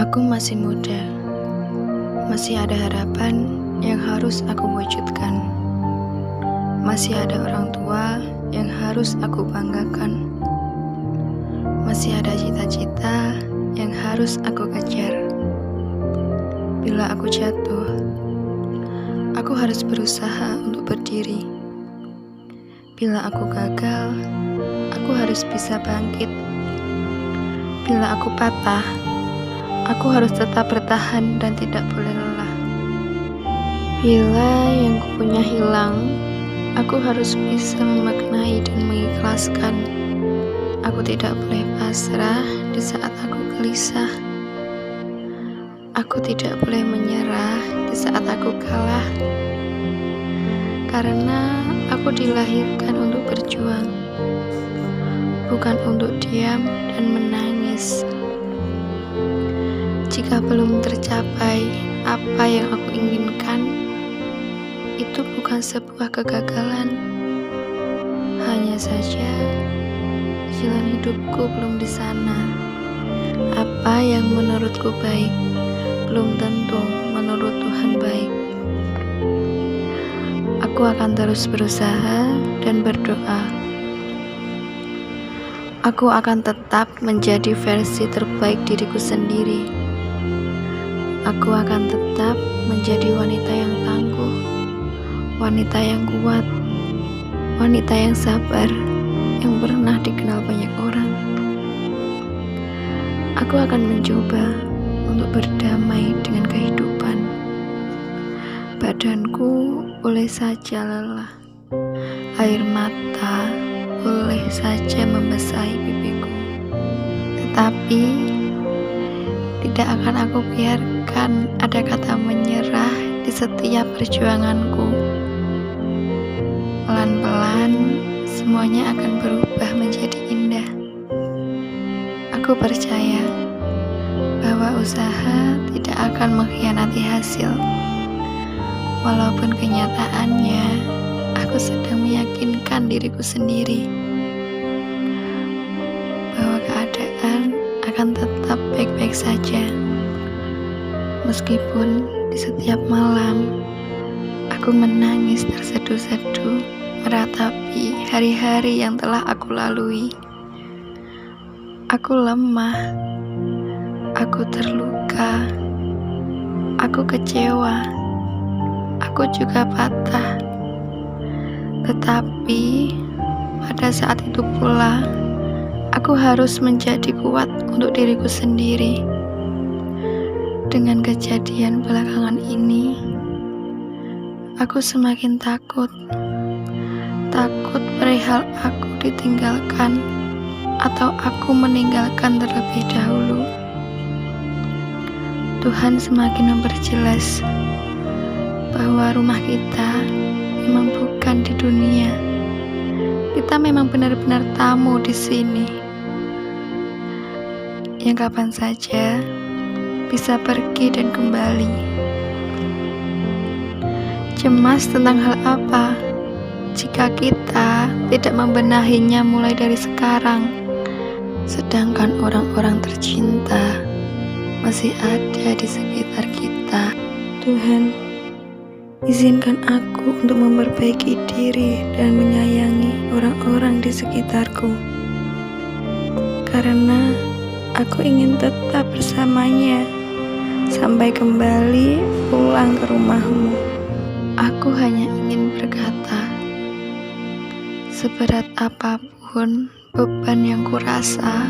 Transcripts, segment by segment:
Aku masih muda, masih ada harapan yang harus aku wujudkan. Masih ada orang tua yang harus aku banggakan. Masih ada cita-cita yang harus aku kejar. Bila aku jatuh, aku harus berusaha untuk berdiri. Bila aku gagal, aku harus bisa bangkit. Bila aku patah, aku harus tetap bertahan dan tidak boleh lelah. Bila yang kupunya hilang, aku harus bisa memaknai dan mengikhlaskan. Aku tidak boleh pasrah di saat aku gelisah. Aku tidak boleh menyerah di saat aku kalah. Karena aku dilahirkan untuk berjuang, bukan untuk diam dan menangis. Jika belum tercapai apa yang aku inginkan, itu bukan sebuah kegagalan. Hanya saja jalan hidupku belum di sana. Apa yang menurutku baik belum tentu menurut Tuhan baik. Aku akan terus berusaha dan berdoa. Aku akan tetap menjadi versi terbaik diriku sendiri. Aku akan tetap menjadi wanita yang tangguh, wanita yang kuat, wanita yang sabar, yang pernah dikenal banyak orang. Aku akan mencoba untuk berdamai dengan kehidupan. Badanku boleh saja lelah, air mata boleh saja membasahi pipiku, tetapi tidak akan aku biarkan ada kata menyerah di setiap perjuanganku. Pelan-pelan semuanya akan berubah menjadi indah. Aku percaya bahwa usaha tidak akan mengkhianati hasil. Walaupun kenyataannya aku sedang meyakinkan diriku sendiri bahwa keadaan akan tetap baik-baik saja. Meskipun di setiap malam aku menangis terseduh-seduh meratapi hari-hari yang telah aku lalui. Aku lemah, aku terluka, aku kecewa, aku juga patah. Tetapi pada saat itu pula aku harus menjadi kuat untuk diriku sendiri. Dengan kejadian belakangan ini, aku semakin takut perihal aku ditinggalkan atau aku meninggalkan terlebih dahulu. Tuhan semakin memperjelas bahwa rumah kita memang bukan di dunia. Kita memang benar-benar tamu di sini, yang kapan saja bisa pergi dan kembali. Cemas tentang hal apa jika kita tidak membenahinya mulai dari sekarang, sedangkan orang-orang tercinta masih ada di sekitar kita. Tuhan, izinkan aku untuk memperbaiki diri dan menyayangi orang-orang di sekitarku, karena aku ingin tetap bersamanya sampai kembali pulang ke rumahmu. Aku hanya ingin berkata, seberat apapun beban yang kurasa,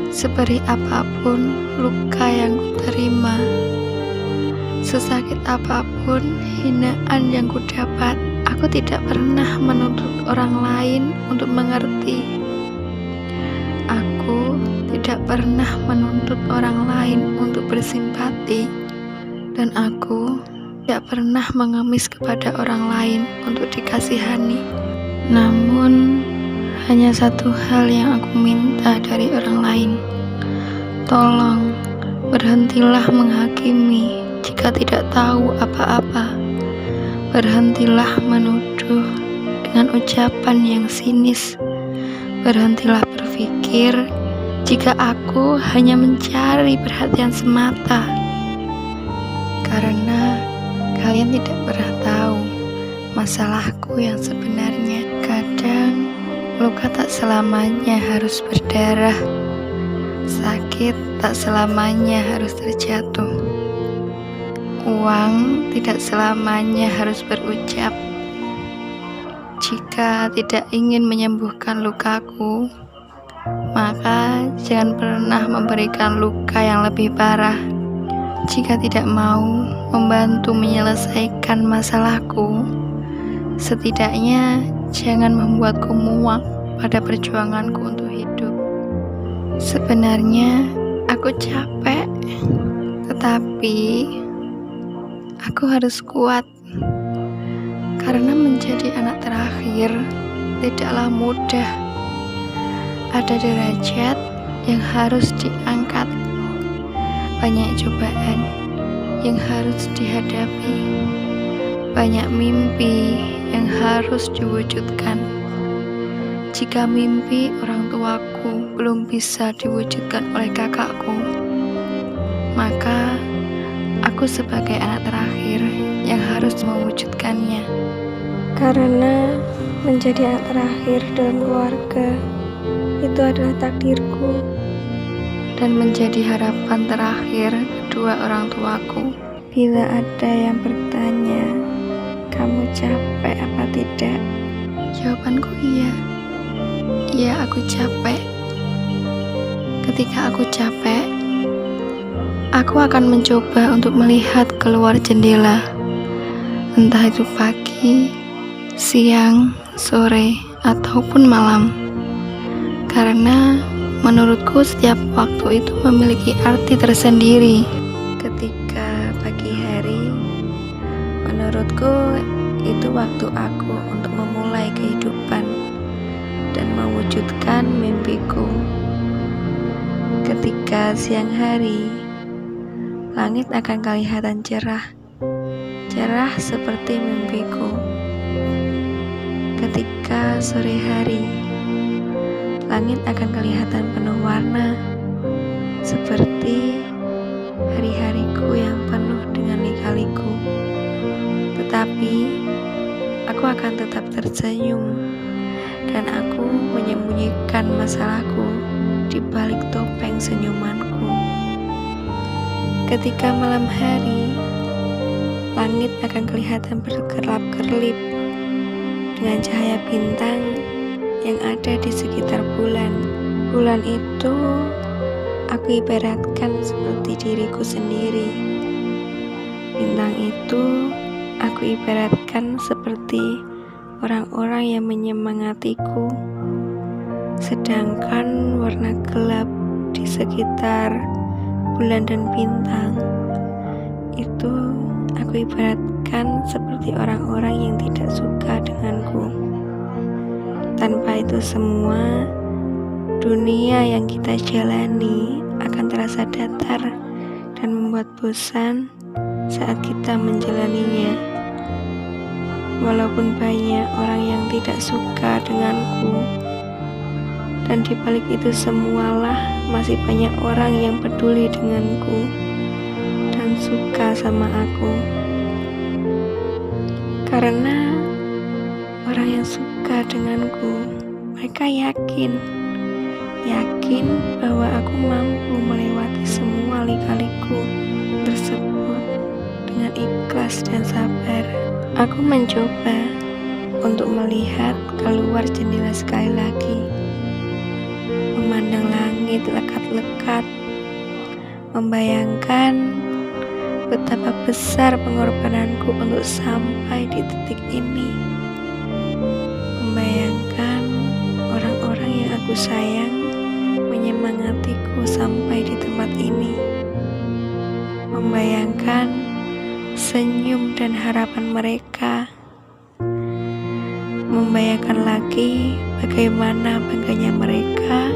seperti apapun luka yang kuterima, sesakit apapun hinaan yang kudapat, aku tidak pernah menuntut orang lain untuk mengerti. Aku tidak pernah menuntut orang lain untuk bersimpati, dan aku tidak pernah mengemis kepada orang lain untuk dikasihani. Namun, hanya satu hal yang aku minta dari orang lain. Tolong, berhentilah menghakimi jika tidak tahu apa-apa. Berhentilah menuduh dengan ucapan yang sinis. Berhentilah berpikir jika aku hanya mencari perhatian semata, karena kalian tidak pernah tahu masalahku yang sebenarnya. Kadang luka tak selamanya harus berdarah, sakit tak selamanya harus terjatuh, uang tidak selamanya harus berucap. Jika tidak ingin menyembuhkan lukaku, maka jangan pernah memberikan luka yang lebih parah. Jika tidak mau membantu menyelesaikan masalahku, setidaknya jangan membuatku muak pada perjuanganku untuk hidup. Sebenarnya aku capek, tetapi aku harus kuat. Karena menjadi anak terakhir tidaklah mudah. Ada derajat yang harus diangkat, banyak cobaan yang harus dihadapi, banyak mimpi yang harus diwujudkan. Jika mimpi orang tuaku belum bisa diwujudkan oleh kakakku, maka aku sebagai anak terakhir yang harus mewujudkannya. Karena menjadi anak terakhir dalam keluarga itu adalah takdirku, dan menjadi harapan terakhir kedua orang tuaku. Bila ada yang bertanya, kamu capek apa tidak? Jawabanku iya. Iya, aku capek. Ketika aku capek, aku akan mencoba untuk melihat keluar jendela, entah itu pagi, siang, sore, ataupun malam. Karena menurutku setiap waktu itu memiliki arti tersendiri. Ketika pagi hari, menurutku itu waktu aku untuk memulai kehidupan dan mewujudkan mimpiku. Ketika siang hari, langit akan kelihatan cerah seperti mimpiku. Ketika sore hari, langit akan kelihatan penuh warna, seperti hari-hariku yang penuh dengan lika-liku. Tetapi, aku akan tetap tersenyum, dan aku menyembunyikan masalahku di balik topeng senyumanku. Ketika malam hari, langit akan kelihatan berkerlap-kerlip dengan cahaya bintang yang ada di sekitar bulan. Bulan itu aku ibaratkan seperti diriku sendiri. Bintang itu aku ibaratkan seperti orang-orang yang menyemangatiku. Sedangkan warna gelap di sekitar bulan dan bintang itu aku ibaratkan seperti orang-orang yang tidak suka denganku. Tanpa itu semua, dunia yang kita jalani akan terasa datar dan membuat bosan saat kita menjalaninya. Walaupun banyak orang yang tidak suka denganku, dan di balik itu semualah masih banyak orang yang peduli denganku dan suka sama aku. Karena orang yang suka denganku, mereka yakin bahwa aku mampu melewati semua lika-liku tersebut dengan ikhlas dan sabar. Aku mencoba untuk melihat keluar jendela sekali lagi, memandang langit lekat-lekat, membayangkan betapa besar pengorbananku untuk sampai di titik ini, membayangkan orang-orang yang aku sayang menyemangatiku sampai di tempat ini, membayangkan senyum dan harapan mereka, membayangkan lagi bagaimana bangganya mereka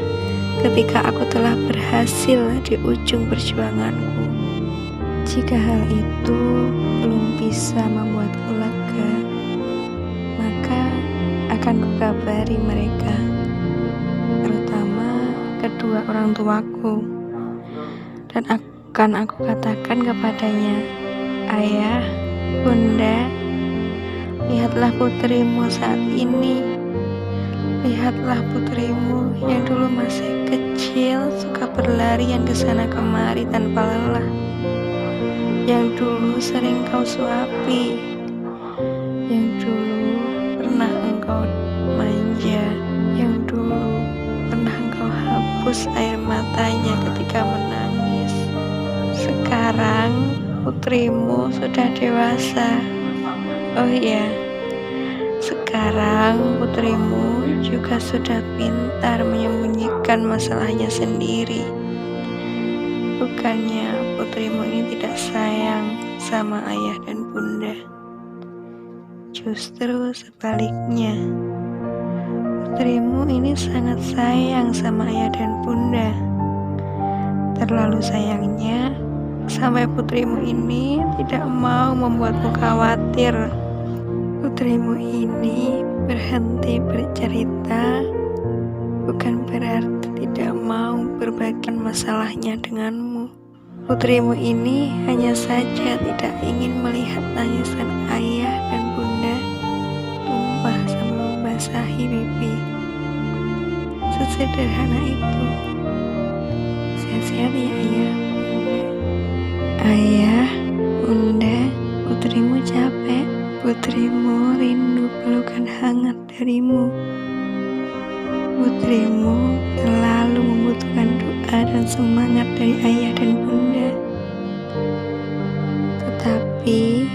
ketika aku telah berhasil di ujung perjuanganku. Jika hal itu belum bisa membuatku lega, maka akan kukabari mereka, terutama kedua orang tuaku. Dan akan aku katakan kepadanya, Ayah, Bunda, lihatlah putrimu saat ini. Lihatlah putrimu yang dulu masih kecil, suka berlarian ke sana kemari tanpa lelah. Yang dulu sering kau suapi, yang dulu pernah engkau manja, yang dulu pernah engkau hapus air matanya ketika menangis. Sekarang putrimu sudah dewasa. Oh iya, sekarang putrimu juga sudah pintar menyembunyikan masalahnya sendiri. Bukannya putrimu ini tidak sayang sama ayah dan bunda. Justru sebaliknya, putrimu ini sangat sayang sama ayah dan bunda. Terlalu sayangnya, sampai putrimu ini tidak mau membuatmu khawatir. Putrimu ini berhenti bercerita bukan berarti tidak mau berbagi masalahnya denganmu. Putrimu ini hanya saja tidak ingin melihat tangisan ayah dan bunda tumpah sampai membasahi pipi. Sesederhana itu. Sehat-sehat ya ayah, bunda. Ayah, bunda, putrimu capek. Putrimu rindu pelukan hangat darimu. Putrimu selalu membutuhkan doa dan semangat dari ayah dan bunda. Tetapi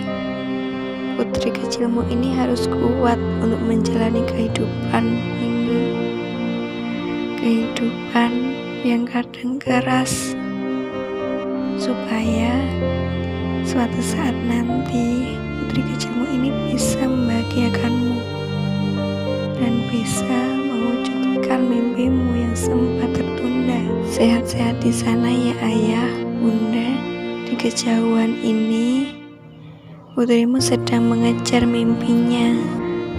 putri kecilmu ini harus kuat untuk menjalani kehidupan ini. Kehidupan yang kadang keras, supaya suatu saat nanti putri kecilmu ini bisa membahagiakanmu dan bisa mewujudkan mimpimu yang sempat tertunda. Sehat-sehat di sana ya ayah, bunda. Di kejauhan ini, putrimu sedang mengejar mimpinya.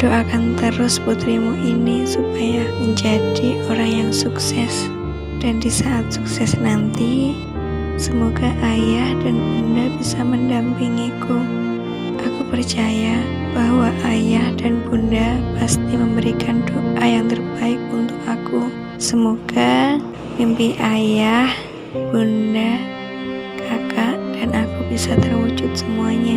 Doakan terus putrimu ini supaya menjadi orang yang sukses. Dan di saat sukses nanti, semoga ayah dan bunda bisa mendampingiku. Aku percaya bahwa ayah dan bunda pasti memberikan doa yang terbaik untuk aku. Semoga mimpi ayah, bunda, kakak, dan aku bisa terwujud semuanya.